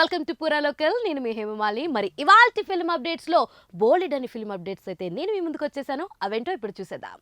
Welcome to పూరా local. నేను మీ హేమమాలి. మరి ఇవాల్టి ఫిల్మ్ అప్డేట్స్ లో బోల్డ్ అని ఫిల్మ్ అప్డేట్స్ అయితే నేను మీ ముందుకు వచ్చేసాను. అవేంటో ఇప్పుడు చూసేద్దాం.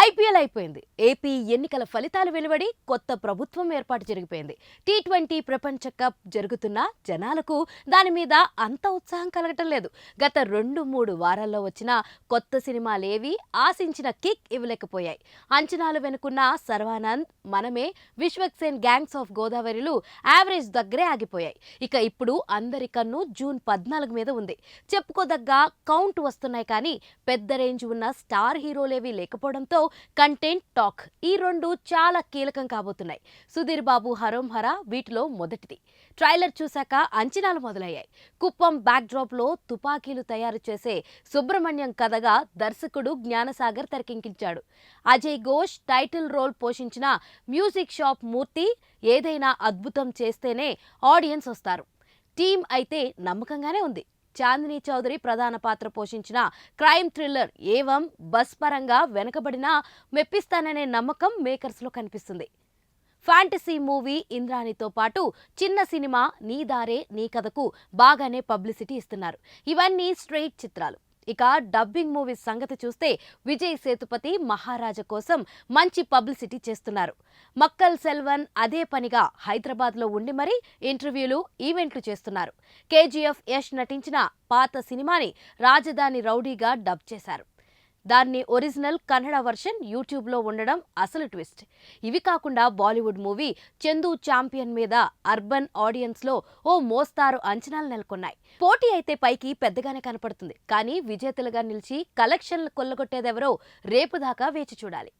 ఐపీఎల్ అయిపోయింది. ఏపీ ఎన్నికల ఫలితాలు వెలువడి కొత్త ప్రభుత్వం ఏర్పాటు జరిగిపోయింది. టీ20 ప్రపంచ కప్ జరుగుతున్న జనాలకు దాని మీద అంత ఉత్సాహం కలగటం లేదు. గత 2-3 వారాల్లో వచ్చిన కొత్త సినిమాలేవి ఆశించిన కిక్ ఇవ్వలేకపోయాయి. అంచనాలు వెనుకున్న సర్వానంద్, మనమే, విశ్వక్సేన్ గ్యాంగ్స్ ఆఫ్ గోదావరిలు యావరేజ్ దగ్గరే ఆగిపోయాయి. ఇక ఇప్పుడు అందరి కన్ను జూన్ 14 మీద ఉంది. చెప్పుకోదగ్గ కౌంట్ వస్తున్నాయి, కానీ పెద్ద రేంజ్ ఉన్న స్టార్ హీరోలేవి లేకపోవడంతో కంటెంట్ టాక్ ఈ రెండు చాలా కీలకం కాబోతున్నాయి. సుధీర్ బాబు హరోం హరా వీటిలో మొదటిది. ట్రైలర్ చూశాక అంచనాలు మొదలయ్యాయి. కుప్పం బ్యాక్ డ్రాప్ లో తుపాకీలు తయారు చేసే సుబ్రహ్మణ్యం కథగా దర్శకుడు జ్ఞానసాగర్ తెరకెక్కించాడు. అజయ్ ఘోష్ టైటిల్ రోల్ పోషించిన మ్యూజిక్ షాప్ మూర్తి ఏదైనా అద్భుతం చేస్తేనే ఆడియన్స్ వస్తారు. టీం అయితే నమ్మకంగానే ఉంది. చాందినీ చౌదరి ప్రధాన పాత్ర పోషించిన క్రైమ్ థ్రిల్లర్ ఏవం బస్ పరంగా వెనకబడినా మెప్పిస్తాననే నమ్మకం మేకర్స్ లో కనిపిస్తుంది. ఫ్యాంటసీ మూవీ ఇంద్రాణితో పాటు చిన్న సినిమా నీ దారే నీ కథకు బాగానే పబ్లిసిటీ ఇస్తున్నారు. ఇవన్నీ స్ట్రెయిట్ చిత్రాలు. ఇక డబ్బింగ్ మూవీస్ సంగతి చూస్తే విజయ్ సేతుపతి మహారాజా కోసం మంచి పబ్లిసిటీ చేస్తున్నారు. మక్కల్ సెల్వన్ అదే పనిగా హైదరాబాద్లో ఉండి మరీ ఇంటర్వ్యూలు, ఈవెంట్లు చేస్తున్నారు. కేజీఎఫ్ యష్ నటించిన పాత సినిమాని రాజధాని రౌడీగా డబ్ చేశారు. దాన్ని ఒరిజినల్ కన్నడ వర్షన్ యూట్యూబ్లో ఉండడం అసలు ట్విస్ట్. ఇవి కాకుండా బాలీవుడ్ మూవీ చందు ఛాంపియన్ మీద అర్బన్ ఆడియన్స్లో ఓ మోస్తారు అంచనాలు నెలకొన్నాయి. పోటీ అయితే పైకి పెద్దగానే కనపడుతుంది, కానీ విజేతలుగా నిలిచి కలెక్షన్లు కొల్లగొట్టేదెవరో రేపు దాకా వేచి చూడాలి.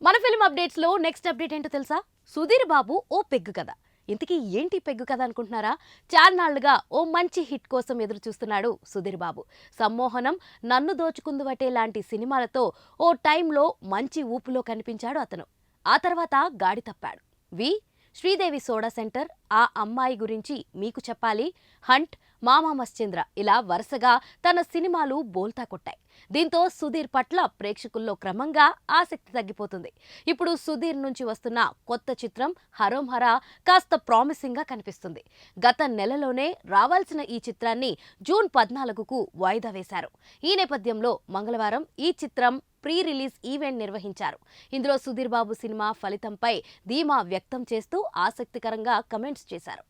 మన ఫిల్మ్ అప్డేట్స్ లో నెక్స్ట్ అప్డేట్ ఏంటో తెలుసా? సుధీర్ బాబు ఓ పెగ్గు కథ. ఇంతకీ ఏంటి పెగ్గు కథ అనుకుంటున్నారా? చార్నాళ్లుగా ఓ మంచి హిట్ కోసం ఎదురు చూస్తున్నాడు సుధీర్ బాబు. సమ్మోహనం, నన్ను దోచుకుందువటే లాంటి సినిమాలతో ఓ టైంలో మంచి ఊపులో కనిపించాడు అతను. ఆ తర్వాత గాడి తప్పాడు. శ్రీదేవి సోడా సెంటర్, ఆ అమ్మాయి గురించి మీకు చెప్పాలి, హంట్, మామా మశ్చంద్ర ఇలా వరుసగా తన సినిమాలు బోల్తా కొట్టాయి. దీంతో సుధీర్ పట్ల ప్రేక్షకుల్లో క్రమంగా ఆసక్తి తగ్గిపోతుంది. ఇప్పుడు సుధీర్ నుంచి వస్తున్న కొత్త చిత్రం హరోం హరా కాస్త ప్రామిసింగ్ గా కనిపిస్తుంది. గత నెలలోనే రావాల్సిన ఈ చిత్రాన్ని జూన్ 14కు వాయిదా వేశారు. ఈ నేపథ్యంలో మంగళవారం ఈ చిత్రం ప్రీ రిలీజ్ ఈవెంట్ నిర్వహించారు. ఇందులో సుధీర్ బాబు సినిమా ఫలితంపై ధీమా వ్యక్తం చేస్తూ ఆసక్తికరంగా కమెంట్స్ చేశారు.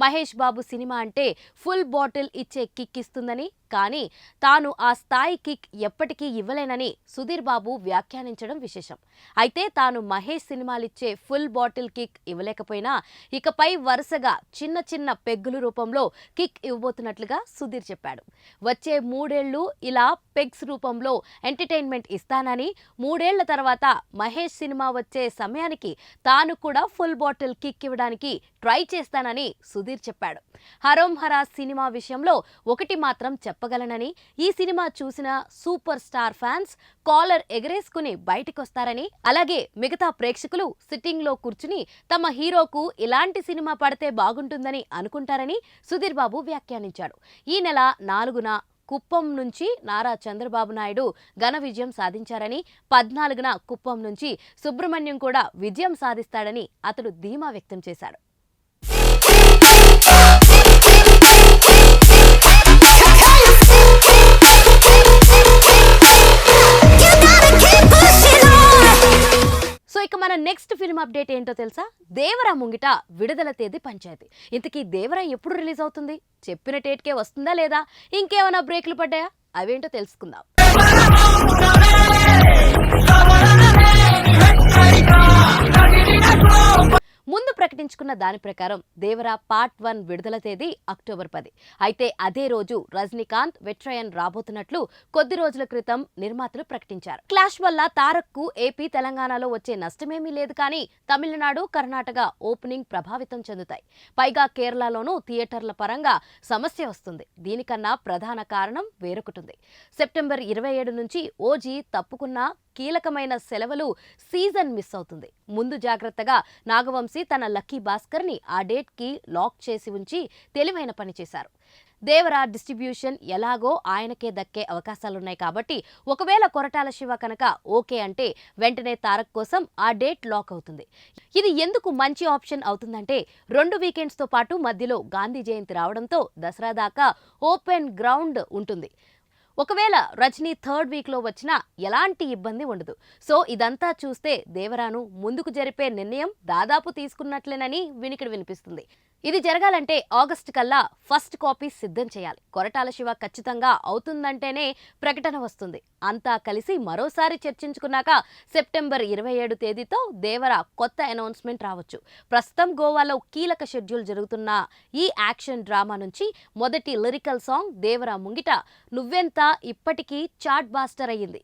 మహేష్ బాబు సినిమా అంటే ఫుల్ బాటిల్ ఇచ్చే కిక్ ఇస్తుందని, కానీ తాను ఆ స్థాయి కిక్ ఎప్పటికీ ఇవ్వలేనని సుధీర్ బాబు వ్యాఖ్యానించడం విశేషం. అయితే తాను మహేష్ సినిమాలిచ్చే ఫుల్ బాటిల్ కిక్ ఇవ్వలేకపోయినా ఇకపై వరుసగా చిన్న చిన్న పెగ్గుల రూపంలో కిక్ ఇవ్వబోతున్నట్లుగా సుధీర్ చెప్పాడు. వచ్చే 3 ఏళ్లు ఇలా పెగ్స్ రూపంలో ఎంటర్టైన్మెంట్ ఇస్తానని, 3 ఏళ్ల తర్వాత మహేష్ సినిమా వచ్చే సమయానికి తాను కూడా ఫుల్ బాటిల్ కిక్ ఇవ్వడానికి ట్రై చేస్తానని సుధీర్ చెప్పాడు. హరోం హరా సినిమా విషయంలో ఒకటి మాత్రం చెప్పగలనని, ఈ సినిమా చూసిన సూపర్ స్టార్ ఫ్యాన్స్ కాలర్ ఎగరేసుకుని బయటికొస్తారని, అలాగే మిగతా ప్రేక్షకులు సిట్టింగ్ లో కూర్చుని తమ హీరోకు ఇలాంటి సినిమా పడితే బాగుంటుందని అనుకుంటారని సుధీర్ బాబు వ్యాఖ్యానించాడు. ఈ నెల 4న కుప్పం నుంచి నారా చంద్రబాబు నాయుడు ఘన విజయం సాధించారని, 14న కుప్పం నుంచి సుబ్రహ్మణ్యం కూడా విజయం సాధిస్తాడని అతడు ధీమా వ్యక్తం చేశాడు. సో ఇక మన నెక్స్ట్ ఫిల్మ్ అప్డేట్ ఏంటో తెలుసా? దేవరా ముంగిట విడుదల తేదీ పంచాయతీ. ఇంతకీ దేవరా ఎప్పుడు రిలీజ్ అవుతుంది? చెప్పిన డేట్కే వస్తుందా లేదా ఇంకేమైనా బ్రేక్లు పడ్డాయా? అవేంటో తెలుసుకుందాం. ముందు ప్రకటించుకున్న దాని ప్రకారం దేవరా పార్ట్ 1 విడుదల తేదీ అక్టోబర్ 10. అయితే అదే రోజు రజనీకాంత్, వెట్రయన్ రాబోతున్నట్లు కొద్ది రోజుల క్రితం నిర్మాతలు ప్రకటించారు. క్లాష్ వల్ల తారక్కు ఏపీ, తెలంగాణలో వచ్చే నష్టమేమీ లేదు, కానీ తమిళనాడు, కర్ణాటక ఓపెనింగ్ ప్రభావితం చెందుతాయి. పైగా కేరళలోనూ థియేటర్ల పరంగా సమస్య వస్తుంది. దీనికన్నా ప్రధాన కారణం వేరొకటి ఉంది. సెప్టెంబర్ 27 నుంచి ఓజీ తప్పుకున్న కీలకమైన సెలవులు సీజన్ మిస్ అవుతుంది. ముందు జాగ్రత్తగా నాగవంశీ తన లక్కీ భాస్కర్ని ఆ డేట్కి లాక్ చేసి ఉంచి తెలివైన పని చేశారు. దేవరా డిస్ట్రిబ్యూషన్ ఎలాగో ఆయనకే దక్కే అవకాశాలున్నాయి కాబట్టి ఒకవేళ కొరటాల శివ కనుక ఓకే అంటే వెంటనే తారక్ కోసం ఆ డేట్ లాక్ అవుతుంది. ఇది ఎందుకు మంచి ఆప్షన్ అవుతుందంటే 2 వీకెండ్స్తో పాటు మధ్యలో గాంధీ జయంతి రావడంతో దసరా దాకా ఓపెన్ గ్రౌండ్ ఉంటుంది. ఒకవేళ రజనీ 3rd వీక్లో వచ్చినా ఎలాంటి ఇబ్బంది ఉండదు. సో ఇదంతా చూస్తే దేవరాను ముందుకు జరిపే నిర్ణయం దాదాపు తీసుకున్నట్లేనని వినికిడి వినిపిస్తుంది. ఇది జరగాలంటే ఆగస్టు కల్లా ఫస్ట్ కాపీ సిద్ధం చేయాలి. కొరటాల శివ ఖచ్చితంగా అవుతుందంటేనే ప్రకటన వస్తుంది. అంతా కలిసి మరోసారి చర్చించుకున్నాక సెప్టెంబర్ 27 తేదీతో దేవర కొత్త అనౌన్స్మెంట్ రావచ్చు. ప్రస్తుతం గోవాలో కీలక షెడ్యూల్ జరుగుతున్న ఈ యాక్షన్ డ్రామా నుంచి మొదటి లిరికల్ సాంగ్ దేవర ముంగిట నువ్వెంత ఇప్పటికీ చార్ట్ బాస్టర్ అయ్యింది.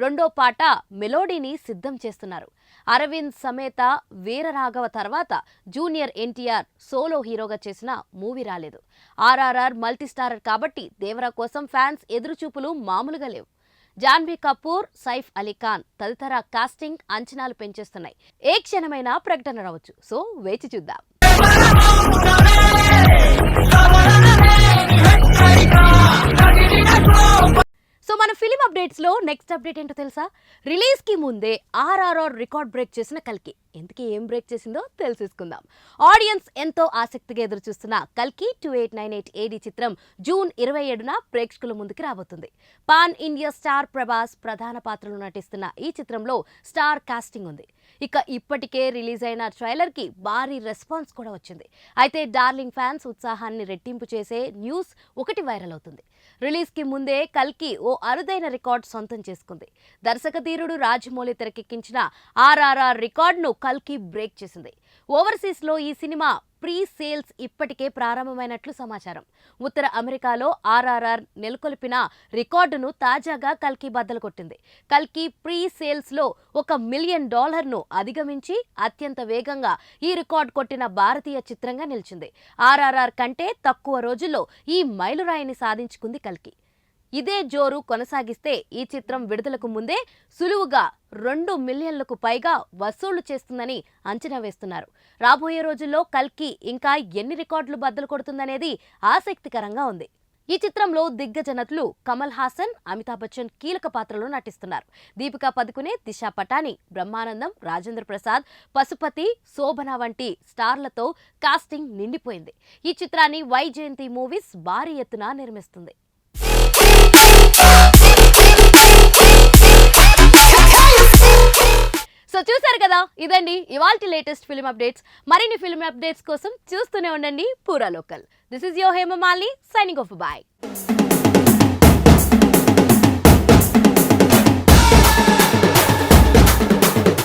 రెండో పాట మెలోడీని సిద్ధం చేస్తున్నారు. అరవింద్ సమేత వీరరాఘవ తర్వాత జూనియర్ ఎన్టీఆర్ సోలో హీరోగా చేసిన మూవీ రాలేదు. ఆర్ఆర్ఆర్ మల్టీస్టారర్ కాబట్టి దేవరా కోసం ఫ్యాన్స్ ఎదురుచూపులు మామూలుగా లేవు. జాన్వీ కపూర్, సైఫ్ అలీ ఖాన్ తదితర కాస్టింగ్ అంచనాలు పెంచేస్తున్నాయి. ఏ క్షణమైనా ప్రకటన రావచ్చు. సో వేచి చూద్దాం. సో మన ఫిలిం అప్డేట్స్ లో నెక్స్ట్ అప్డేట్ ఏంటో తెలుసా? రిలీజ్ కి ముందే ఆర్ఆర్ఆర్ రికార్డ్ బ్రేక్ చేసిన కల్కి ఎందుకు ఏం బ్రేక్ చేసిందో తెలుసుకుందాం. ఆడియన్స్ ఎంతో ఆసక్తిగా ఎదురు చూస్తున్న కల్కి 2898 AD చిత్రం జూన్ 27న ప్రేక్షకుల ముందుకు రాబోతుంది. పాన్ ఇండియా స్టార్ ప్రభాస్ ప్రధాన పాత్రలో నటిస్తున్న ఈ చిత్రంలో స్టార్ కాస్టింగ్ ఉంది. ఇక ఇప్పటికే రిలీజ్ అయిన ట్రైలర్ కి భారీ రెస్పాన్స్ కూడా వచ్చింది. అయితే డార్లింగ్ ఫ్యాన్స్ ఉత్సాహాన్ని రెట్టింపు చేసే న్యూస్ ఒకటి వైరల్ అవుతుంది. రిలీజ్ కి ముందే కల్కి ఓ అరుదైన రికార్డ్ సొంతం చేసుకుంది. దర్శకధీరుడు రాజమౌళి తెరకెక్కించిన ఆర్ఆర్ఆర్ రికార్డును కల్కి బ్రేక్ చేసింది. ఓవర్సీస్ లో ఈ సినిమా ప్రీ సేల్స్ ఇప్పటికే ప్రారంభమైనట్లు సమాచారం. ఉత్తర అమెరికాలో ఆర్ఆర్ఆర్ నెలకొల్పిన రికార్డును తాజాగా కల్కి బద్దలు కొట్టింది. కల్కి ప్రీ సేల్స్ లో $1 మిలియన్ అధిగమించి అత్యంత వేగంగా ఈ రికార్డు కొట్టిన భారతీయ చిత్రంగా నిలిచింది. ఆర్ఆర్ఆర్ కంటే తక్కువ రోజుల్లో ఈ మైలురాయిని సాధించుకుంది కల్కి. ఇదే జోరు కొనసాగిస్తే ఈ చిత్రం విడుదలకు ముందే సులువుగా 2 మిలియన్లకు పైగా వసూళ్లు చేస్తుందని అంచనా వేస్తున్నారు. రాబోయే రోజుల్లో కల్కి ఇంకా ఎన్ని రికార్డులు బద్దలు కొడుతుందనేది ఆసక్తికరంగా ఉంది. ఈ చిత్రంలో దిగ్గజ నటులు కమల్ హాసన్, అమితాబ్ బచ్చన్ కీలక పాత్రలో నటిస్తున్నారు. దీపికా పదుకునే, దిశా పటాని, బ్రహ్మానందం, రాజేంద్ర ప్రసాద్, పశుపతి, శోభన వంటి స్టార్లతో కాస్టింగ్ నిండిపోయింది. ఈ చిత్రాన్ని వైజయంతి మూవీస్ భారీ ఎత్తున నిర్మిస్తుంది. సో చూసారు కదా, ఇదండి ఇవాల్టి లేటెస్ట్ ఫిల్మ్ అప్డేట్స్. మరిన్ని ఫిల్మ్ అప్డేట్స్ కోసం చూస్తూనే ఉండండి పూరా local. This is your Hemamalini signing off. By.